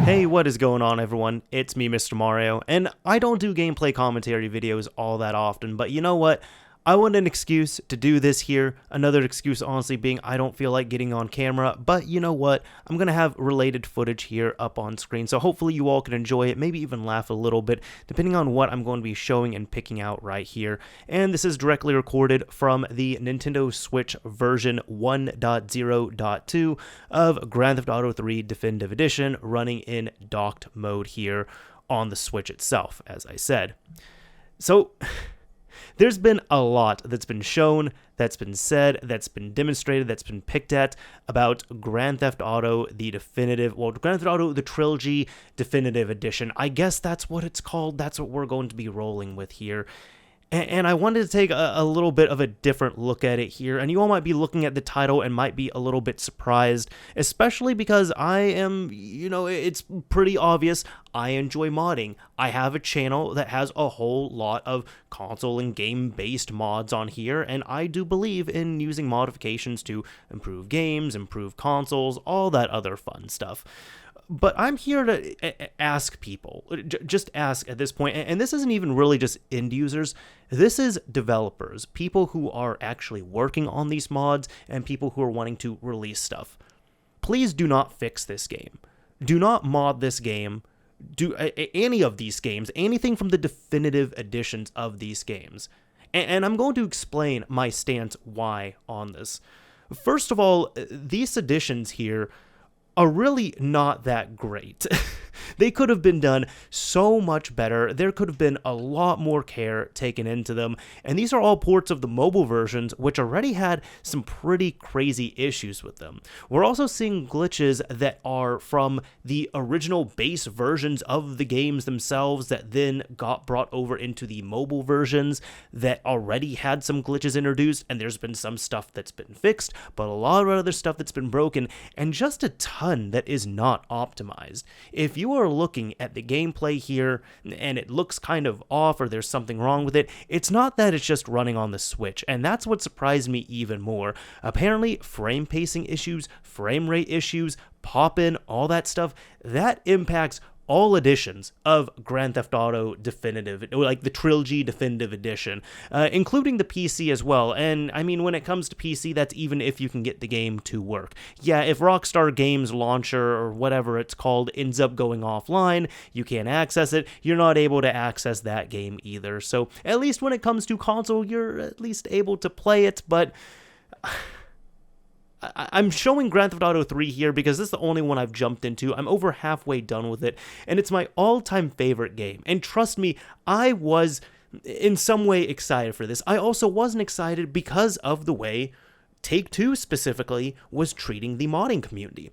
Hey, what is going on, everyone? It's me, Mr. Mario, and I don't do gameplay commentary videos all that often, but you know what? I want an excuse to do this here. Another excuse, honestly, being I don't feel like getting on camera, but you know what? I'm going to have related footage here up on screen, so hopefully you all can enjoy it, maybe even laugh a little bit, depending on what I'm going to be showing and picking out right here. And this is directly recorded from the Nintendo Switch version 1.0.2 of Grand Theft Auto 3 Definitive Edition, running in docked mode here on the Switch itself, as I said. So there's been a lot that's been shown, that's been said, that's been demonstrated, that's been picked at about Grand Theft Auto, Grand Theft Auto, the Trilogy Definitive Edition. I guess that's what it's called. That's what we're going to be rolling with here. And I wanted to take a little bit of a different look at it here, and you all might be looking at the title and might be a little bit surprised, especially because I am, it's pretty obvious, I enjoy modding. I have a channel that has a whole lot of console and game-based mods on here, and I do believe in using modifications to improve games, improve consoles, all that other fun stuff. But I'm here to ask people, just ask at this point, and this isn't even really just end users, this is developers, people who are actually working on these mods, and people who are wanting to release stuff. Please do not fix this game. Do not mod this game. Do any of these games, anything from the definitive editions of these games. And I'm going to explain my stance why on this. First of all, these editions here are really not that great. They could have been done so much better. There could have been a lot more care taken into them. And these are all ports of the mobile versions, which already had some pretty crazy issues with them. We're also seeing glitches that are from the original base versions of the games themselves that then got brought over into the mobile versions that already had some glitches introduced, and there's been some stuff that's been fixed, but a lot of other stuff that's been broken, and just a ton that is not optimized. If you are looking at the gameplay here and it looks kind of off or there's something wrong with it, it's not that it's just running on the Switch, and that's what surprised me even more. Apparently, frame pacing issues, frame rate issues, pop-in, all that stuff, that impacts all editions of Grand Theft Auto Definitive, like the Trilogy Definitive Edition, including the PC as well. And I mean, when it comes to PC, that's even if you can get the game to work. Yeah, if Rockstar Games Launcher or whatever it's called ends up going offline, you can't access it, you're not able to access that game either. So at least when it comes to console, you're at least able to play it, but I'm showing Grand Theft Auto 3 here because this is the only one I've jumped into. I'm over halfway done with it, and it's my all-time favorite game. And trust me, I was in some way excited for this. I also wasn't excited because of the way Take-Two specifically was treating the modding community.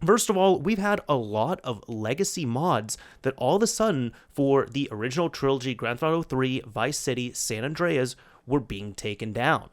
First of all, we've had a lot of legacy mods that all of a sudden, for the original trilogy, Grand Theft Auto 3, Vice City, San Andreas, were being taken down.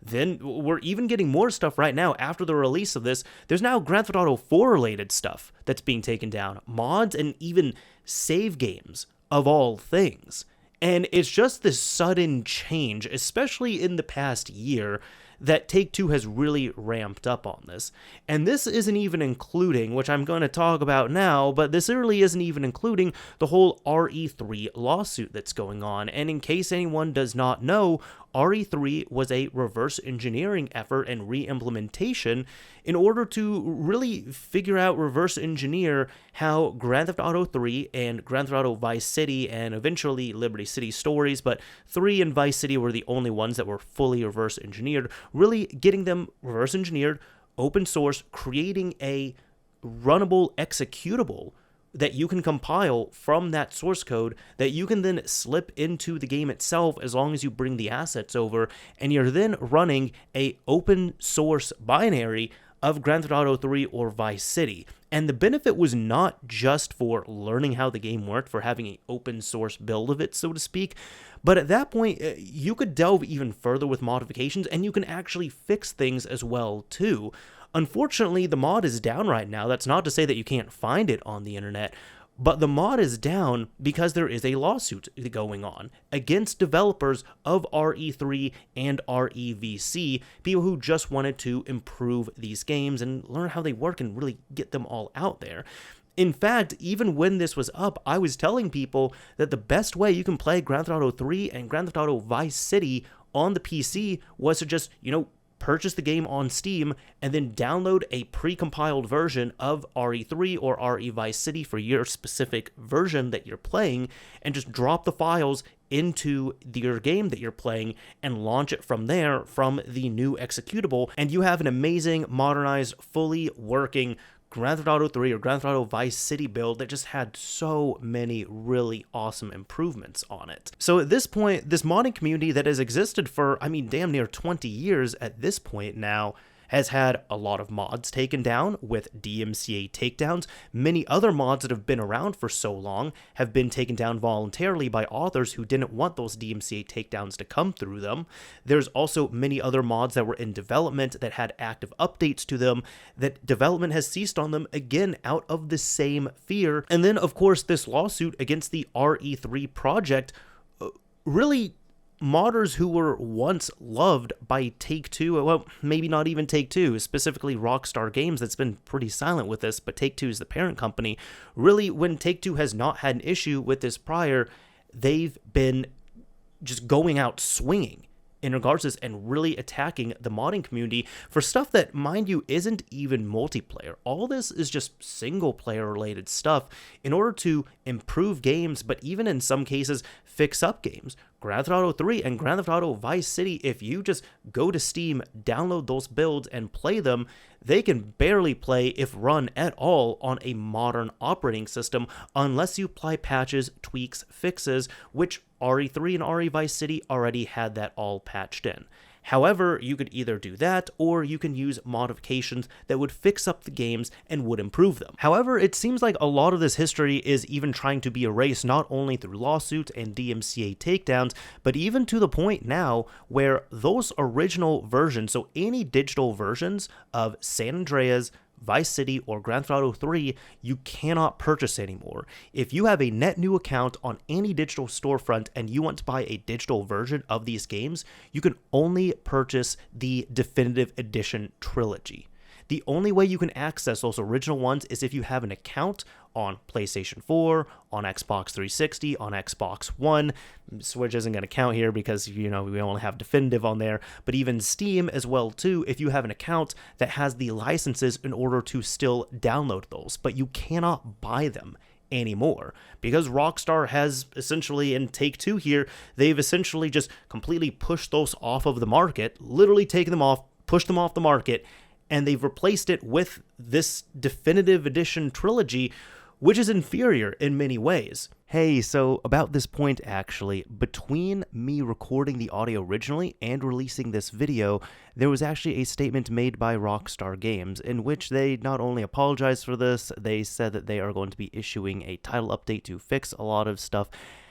Then we're even getting more stuff right now after the release of this. There's now Grand Theft Auto 4 related stuff that's being taken down. Mods and even save games of all things. And it's just this sudden change, especially in the past year, that Take-Two has really ramped up on this. And this isn't even including, which I'm going to talk about now, but this really isn't even including the whole RE3 lawsuit that's going on. And in case anyone does not know, RE3 was a reverse engineering effort and re-implementation in order to really figure out, reverse engineer how Grand Theft Auto 3 and Grand Theft Auto Vice City and eventually Liberty City Stories, but 3 and Vice City were the only ones that were fully reverse engineered, really getting them reverse engineered, open source, creating a runnable executable that you can compile from that source code that you can then slip into the game itself as long as you bring the assets over, and you're then running a open source binary of Grand Theft Auto 3 or Vice City. And the benefit was not just for learning how the game worked, for having an open source build of it, so to speak, but at that point, you could delve even further with modifications, and you can actually fix things as well, too. Unfortunately, the mod is down right now. That's not to say that you can't find it on the internet, But the mod is down because there is a lawsuit going on against developers of RE3 and REVC, people who just wanted to improve these games and learn how they work and really get them all out there. In fact, even when this was up, I was telling people that the best way you can play Grand Theft Auto 3 and Grand Theft Auto Vice City on the PC was to just, purchase the game on Steam and then download a pre-compiled version of RE3 or RE Vice City for your specific version that you're playing, and just drop the files into your game that you're playing and launch it from there, from the new executable, and you have an amazing, modernized, fully working Grand Theft Auto 3 or Grand Theft Auto Vice City build that just had so many really awesome improvements on it. So at this point, this modding community that has existed for, damn near 20 years at this point now, has had a lot of mods taken down with DMCA takedowns. Many other mods that have been around for so long have been taken down voluntarily by authors who didn't want those DMCA takedowns to come through them. There's also many other mods that were in development that had active updates to them that development has ceased on them, again, out of the same fear. And then, of course, this lawsuit against the RE3 project really modders who were once loved by Take-Two, well, maybe not even Take-Two, specifically Rockstar Games that's been pretty silent with this, but Take-Two is the parent company. Really, when Take-Two has not had an issue with this prior, they've been just going out swinging in regards to this and really attacking the modding community for stuff that, mind you, isn't even multiplayer. All this is just single player related stuff in order to improve games, but even in some cases fix up games. Grand Theft Auto 3 and Grand Theft Auto Vice City, if you just go to Steam, download those builds and play them, they can barely play, if run at all, on a modern operating system unless you apply patches, tweaks, fixes, which RE3 and RE Vice City already had that all patched in. However, you could either do that, or you can use modifications that would fix up the games and would improve them. However, it seems like a lot of this history is even trying to be erased not only through lawsuits and DMCA takedowns, but even to the point now where those original versions, so any digital versions of San Andreas, Vice City, or Grand Theft Auto 3, you cannot purchase anymore. If you have a net new account on any digital storefront and you want to buy a digital version of these games, you can only purchase the Definitive Edition Trilogy. The only way you can access those original ones is if you have an account on PlayStation 4, on Xbox 360, on Xbox One. Switch isn't going to count here because, we only have Definitive on there, but even Steam as well too, if you have an account that has the licenses in order to still download those, but you cannot buy them anymore because Rockstar has essentially, and Take-Two here, they've essentially just completely pushed those off of the market, literally taken them off, pushed them off the market, and they've replaced it with this Definitive Edition Trilogy, which is inferior in many ways. Hey, so about this point actually, between me recording the audio originally and releasing this video, there was actually a statement made by Rockstar Games in which they not only apologized for this, they said that they are going to be issuing a title update to fix a lot of stuff.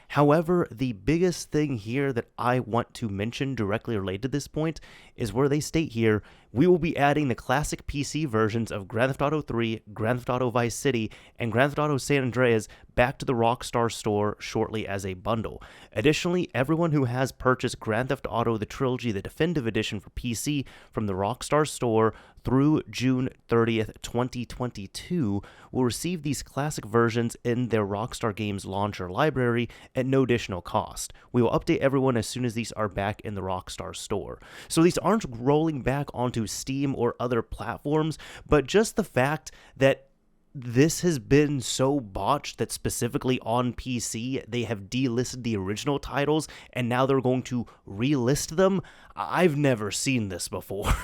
However, the biggest thing here that I want to mention directly related to this point is where they state here, we will be adding the classic PC versions of Grand Theft Auto 3, Grand Theft Auto Vice City, and Grand Theft Auto San Andreas back to the Rockstar store shortly as a bundle. Additionally, everyone who has purchased Grand Theft Auto the Trilogy, the Definitive Edition for PC from the Rockstar store through June 30th, 2022 will receive these classic versions in their Rockstar Games launcher library at no additional cost. We will update everyone as soon as these are back in the Rockstar store. So these aren't rolling back onto Steam or other platforms, but just the fact that this has been so botched that specifically on PC they have delisted the original titles and now they're going to relist them. I've never seen this before.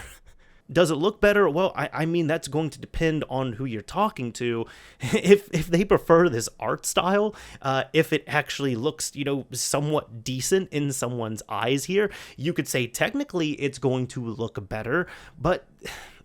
Does it look better? Well, I mean, that's going to depend on who you're talking to. If they prefer this art style, if it actually looks, somewhat decent in someone's eyes here, you could say technically it's going to look better, but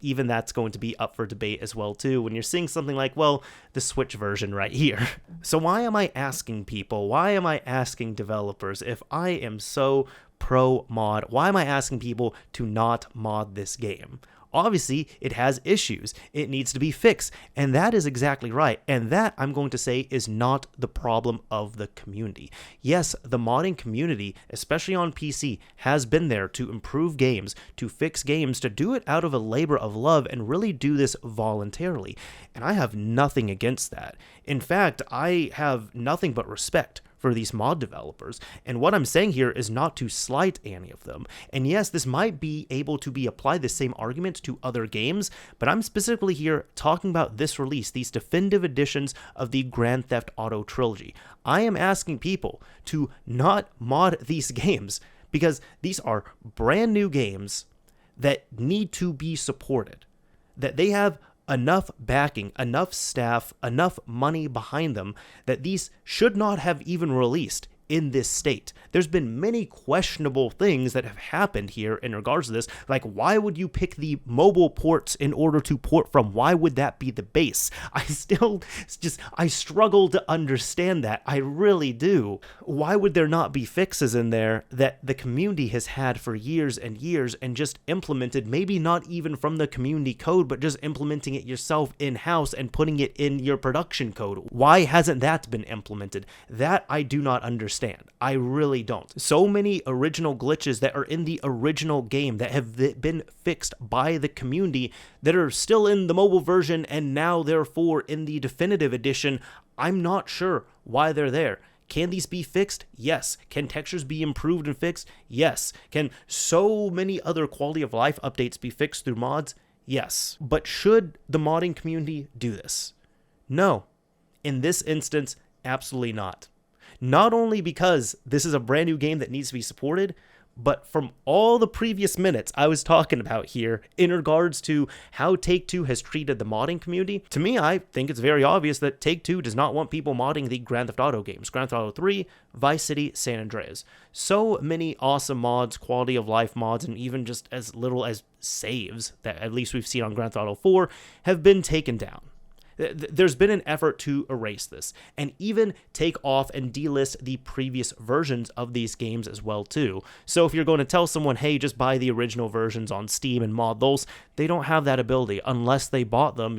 even that's going to be up for debate as well too when you're seeing something like, well, the Switch version right here. So why am I asking people, why am I asking developers, if I am so pro mod, why am I asking people to not mod this game? Obviously, it has issues. It needs to be fixed. And that is exactly right. And that, I'm going to say, is not the problem of the community. Yes, the modding community, especially on PC, has been there to improve games, to fix games, to do it out of a labor of love and really do this voluntarily. And I have nothing against that. In fact, I have nothing but respect for these mod developers. And what I'm saying here is not to slight any of them. And yes, this might be able to be applied the same argument to other games, but I'm specifically here talking about this release, these definitive editions of the Grand Theft Auto trilogy. I am asking people to not mod these games because these are brand new games that need to be supported, that they have enough backing, enough staff, enough money behind them that these should not have even released in this state. There's been many questionable things that have happened here in regards to this, like why would you pick the mobile ports in order to port from? Why would that be the base? I struggle to understand that. I really do. Why would there not be fixes in there that the community has had for years and years and just implemented, maybe not even from the community code, but just implementing it yourself in-house and putting it in your production code? Why hasn't that been implemented? That I do not understand. I really don't. So many original glitches that are in the original game that have been fixed by the community that are still in the mobile version and now therefore in the definitive edition, I'm not sure why they're there. Can these be fixed? Yes. Can textures be improved and fixed? Yes. Can so many other quality of life updates be fixed through mods? Yes. But should the modding community do this? No. In this instance, absolutely not. Not only because this is a brand new game that needs to be supported, but from all the previous minutes I was talking about here in regards to how Take-Two has treated the modding community, to me, I think it's very obvious that Take-Two does not want people modding the Grand Theft Auto games. Grand Theft Auto 3, Vice City, San Andreas. So many awesome mods, quality of life mods, and even just as little as saves that at least we've seen on Grand Theft Auto 4 have been taken down. There's been an effort to erase this and even take off and delist the previous versions of these games as well too. So if you're going to tell someone, hey, just buy the original versions on Steam and mod those, they don't have that ability unless they bought them,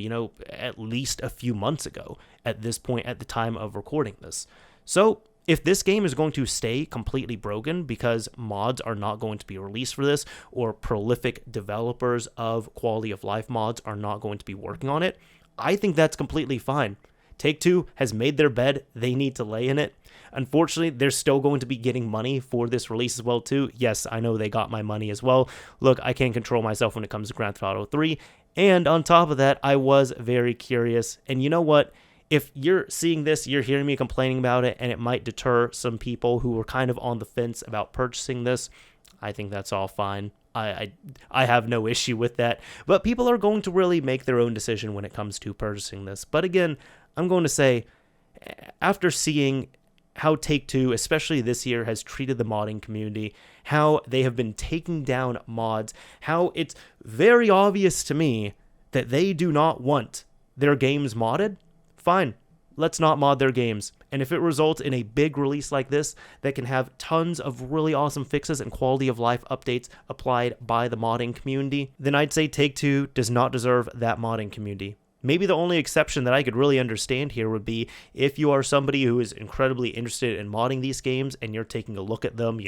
at least a few months ago at this point at the time of recording this. So if this game is going to stay completely broken because mods are not going to be released for this, or prolific developers of quality of life mods are not going to be working on it, I think that's completely fine. Take-Two has made their bed. They need to lay in it. Unfortunately, they're still going to be getting money for this release as well, too. Yes, I know they got my money as well. Look, I can't control myself when it comes to Grand Theft Auto 3. And on top of that, I was very curious. And you know what? If you're seeing this, you're hearing me complaining about it, and it might deter some people who were kind of on the fence about purchasing this, I think that's all fine. I have no issue with that, but people are going to really make their own decision when it comes to purchasing this. But again, I'm going to say, after seeing how Take-Two, especially this year, has treated the modding community, how they have been taking down mods, how it's very obvious to me that they do not want their games modded, fine, let's not mod their games. And if it results in a big release like this that can have tons of really awesome fixes and quality of life updates applied by the modding community, then I'd say Take-Two does not deserve that modding community. Maybe the only exception that I could really understand here would be if you are somebody who is incredibly interested in modding these games and you're taking a look at them,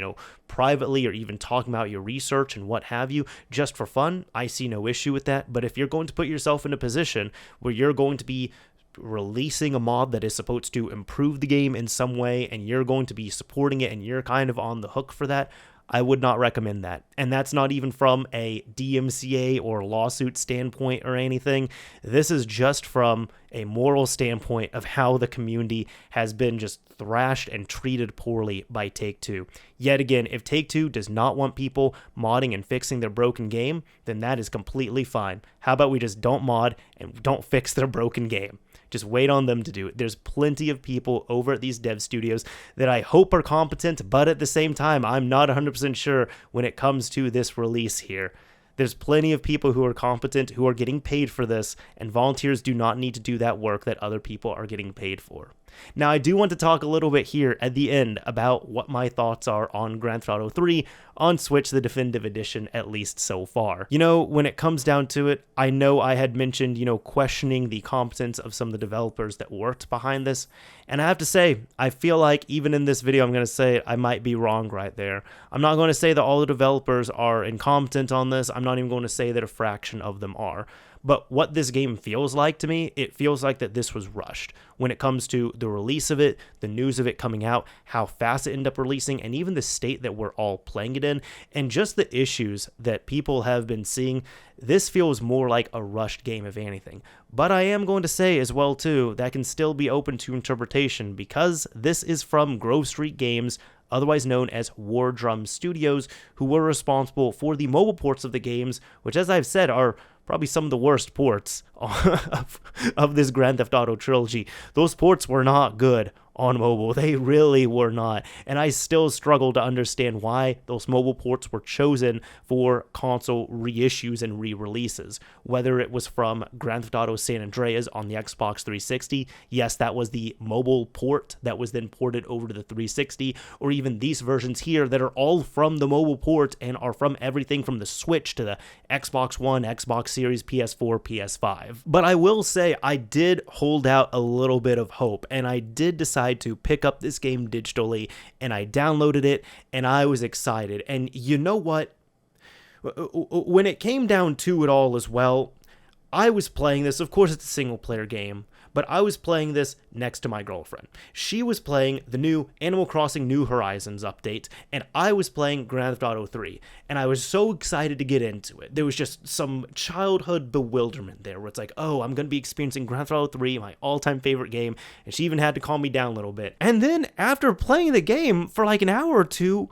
privately, or even talking about your research and what have you, just for fun. I see no issue with that. But if you're going to put yourself in a position where you're going to be releasing a mod that is supposed to improve the game in some way and you're going to be supporting it and you're kind of on the hook for that, I would not recommend that. And that's not even from a DMCA or lawsuit standpoint or anything. This is just from a moral standpoint of how the community has been just thrashed and treated poorly by Take-Two. Yet again, if Take-Two does not want people modding and fixing their broken game, then that is completely fine. How about we just don't mod and don't fix their broken game? Just wait on them to do it. There's plenty of people over at these dev studios that I hope are competent, but at the same time, I'm not 100% sure when it comes to this release here. There's plenty of people who are competent, who are getting paid for this, and volunteers do not need to do that work that other people are getting paid for. Now, I do want to talk a little bit here at the end about what my thoughts are on Grand Theft Auto 3 on Switch, the definitive edition, at least so far. When it comes down to it, I know I had mentioned, questioning the competence of some of the developers that worked behind this, and I have to say, I feel like even in this video, I'm going to say I might be wrong right there. I'm not going to say that all the developers are incompetent on this. I'm not even going to say that a fraction of them are. But what this game feels like to me, it feels like that this was rushed when it comes to the release of it, the news of it coming out, how fast it ended up releasing, and even the state that we're all playing it in, and just the issues that people have been seeing. This feels more like a rushed game, if anything. But I am going to say as well, too, that can still be open to interpretation because this is from Grove Street Games, otherwise known as War Drum Studios, who were responsible for the mobile ports of the games, which, as I've said, are probably some of the worst ports of this Grand Theft Auto trilogy. Those ports were not good on mobile. They really were not. And I still struggle to understand why those mobile ports were chosen for console reissues and re-releases. Whether it was from Grand Theft Auto San Andreas on the Xbox 360, yes, that was the mobile port that was then ported over to the 360, or even these versions here that are all from the mobile port and are from everything from the Switch to the Xbox One, Xbox Series, PS4, PS5. But I will say I did hold out a little bit of hope, and I did decide to pick up this game digitally, and I downloaded it, and I was excited. And you know what? When it came down to it all as well, I was playing this. Of course, it's a single-player game, but I was playing this next to my girlfriend. She was playing the new Animal Crossing New Horizons update, and I was playing Grand Theft Auto 3, and I was so excited to get into it. There was just some childhood bewilderment there, where it's like, oh, I'm going to be experiencing Grand Theft Auto 3, my all-time favorite game, and she even had to calm me down a little bit. And then, after playing the game for like an hour or two,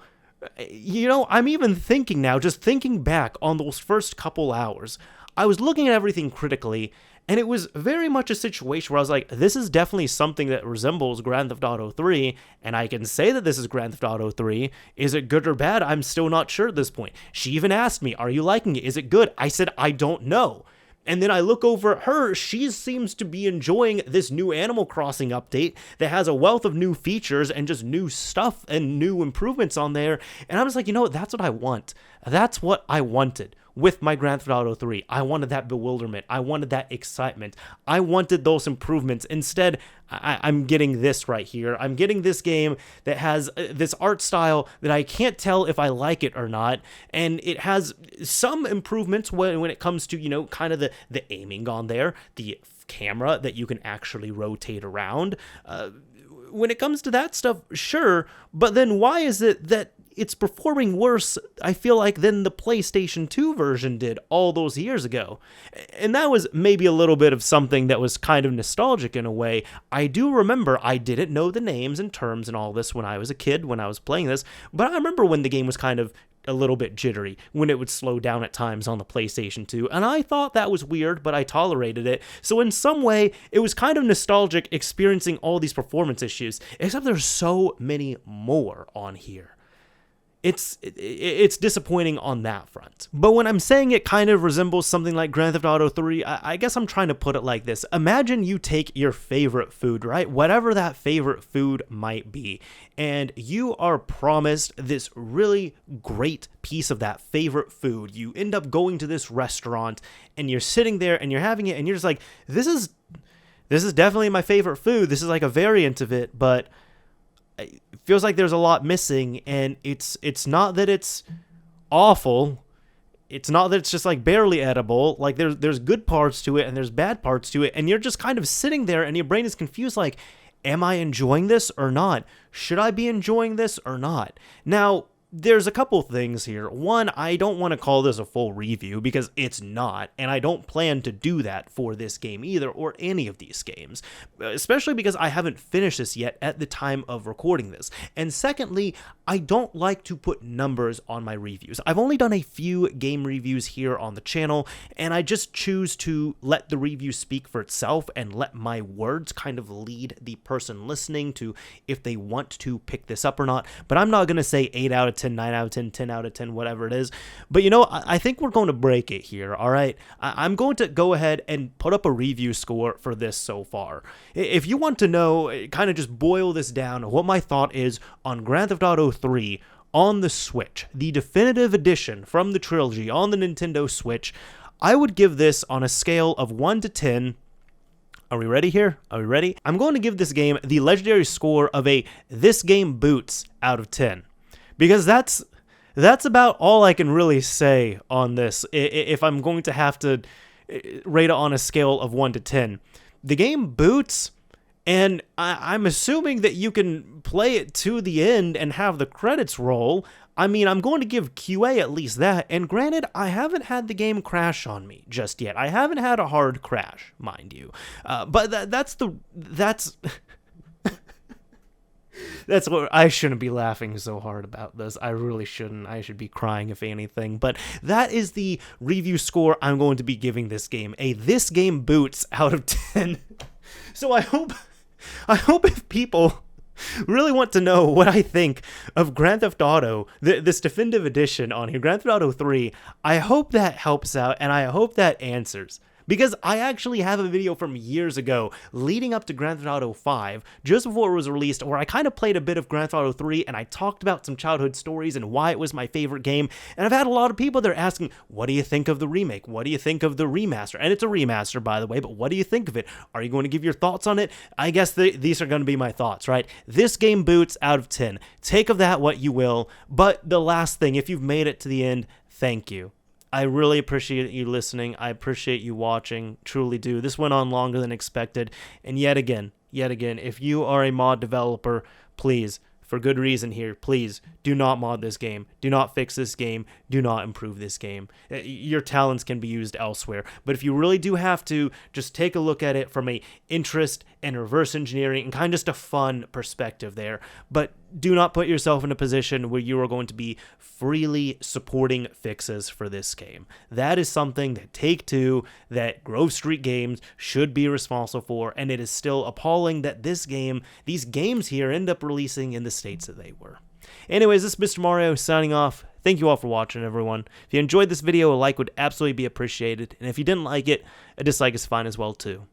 I'm even thinking now, just thinking back on those first couple hours, I was looking at everything critically, and it was very much a situation where I was like, this is definitely something that resembles Grand Theft Auto 3, and I can say that this is Grand Theft Auto 3. Is it good or bad? I'm still not sure at this point. She even asked me, are you liking it? Is it good? I said, I don't know. And then I look over at her, she seems to be enjoying this new Animal Crossing update that has a wealth of new features and just new stuff and new improvements on there. And I was like, that's what I want. That's what I wanted with my Grand Theft Auto 3. I wanted that bewilderment. I wanted that excitement. I wanted those improvements. Instead, I'm getting this right here. I'm getting this game that has this art style that I can't tell if I like it or not. And it has some improvements when it comes to, kind of the aiming on there, the camera that you can actually rotate around. When it comes to that stuff, sure. But then why is it that it's performing worse, I feel like, than the PlayStation 2 version did all those years ago? And that was maybe a little bit of something that was kind of nostalgic in a way. I do remember I didn't know the names and terms and all this when I was a kid, when I was playing this, but I remember when the game was kind of a little bit jittery, when it would slow down at times on the PlayStation 2, and I thought that was weird, but I tolerated it. So in some way, it was kind of nostalgic experiencing all these performance issues, except there's so many more on here. It's disappointing on that front. But when I'm saying it kind of resembles something like Grand Theft Auto 3, I guess I'm trying to put it like this. Imagine you take your favorite food, right? Whatever that favorite food might be, and you are promised this really great piece of that favorite food. You end up going to this restaurant, and you're sitting there, and you're having it, and you're just like, this is definitely my favorite food. This is like a variant of it, but it feels like there's a lot missing, and it's not that it's awful. It's not that it's just like barely edible. Like there's good parts to it and there's bad parts to it, and you're just kind of sitting there and your brain is confused like, am I enjoying this or not? Should I be enjoying this or not? Now, there's a couple things here. One, I don't want to call this a full review because it's not, and I don't plan to do that for this game either, or any of these games, especially because I haven't finished this yet at the time of recording this. And secondly, I don't like to put numbers on my reviews. I've only done a few game reviews here on the channel, and I just choose to let the review speak for itself and let my words kind of lead the person listening to if they want to pick this up or not. But I'm not going to say 8 out of 10, 9 out of 10, 10 out of 10, whatever it is. But you know, I think we're going to break it here, all right? I'm going to go ahead and put up a review score for this so far. If you want to know, kind of just boil this down, what my thought is on Grand Theft Auto 3 on the Switch, the definitive edition from the Trilogy on the Nintendo Switch, I would give this on a scale of 1 to 10. Are we ready here? Are we ready? I'm going to give this game the legendary score of a "this game boots" out of 10. Because that's about all I can really say on this if I'm going to have to rate it on a scale of 1 to 10. The game boots, and I'm assuming that you can play it to the end and have the credits roll. I mean, I'm going to give QA at least that, and granted, I haven't had the game crash on me just yet. I haven't had a hard crash, mind you. But that's that's what I shouldn't be laughing so hard about this. I really shouldn't. I should be crying if anything. But that is the review score I'm going to be giving this game. This game boots out of 10. So I hope if people really want to know what I think of Grand Theft Auto, this definitive edition on here, Grand Theft Auto 3, I hope that helps out, and I hope that answers. Because I actually have a video from years ago leading up to Grand Theft Auto 5, just before it was released, where I kind of played a bit of Grand Theft Auto 3 and I talked about some childhood stories and why it was my favorite game. And I've had a lot of people there asking, what do you think of the remake? What do you think of the remaster? And it's a remaster, by the way, but what do you think of it? Are you going to give your thoughts on it? I guess these are going to be my thoughts, right? This game boots out of 10. Take of that what you will. But the last thing, if you've made it to the end, thank you. I really appreciate you listening. I appreciate you watching. Truly do. This went on longer than expected. And yet again, if you are a mod developer, please, for good reason here, please do not mod this game. Do not fix this game. Do not improve this game. Your talents can be used elsewhere. But if you really do have to, just take a look at it from a interest and reverse engineering and kind of just a fun perspective there. But do not put yourself in a position where you are going to be freely supporting fixes for this game. That is something that Take-Two, that Grove Street Games should be responsible for, and it is still appalling that these games here end up releasing in the states that they were. Anyways, this is Mr. Mario signing off. Thank you all for watching, everyone. If you enjoyed this video, a like would absolutely be appreciated, and if you didn't like it, a dislike is fine as well, too.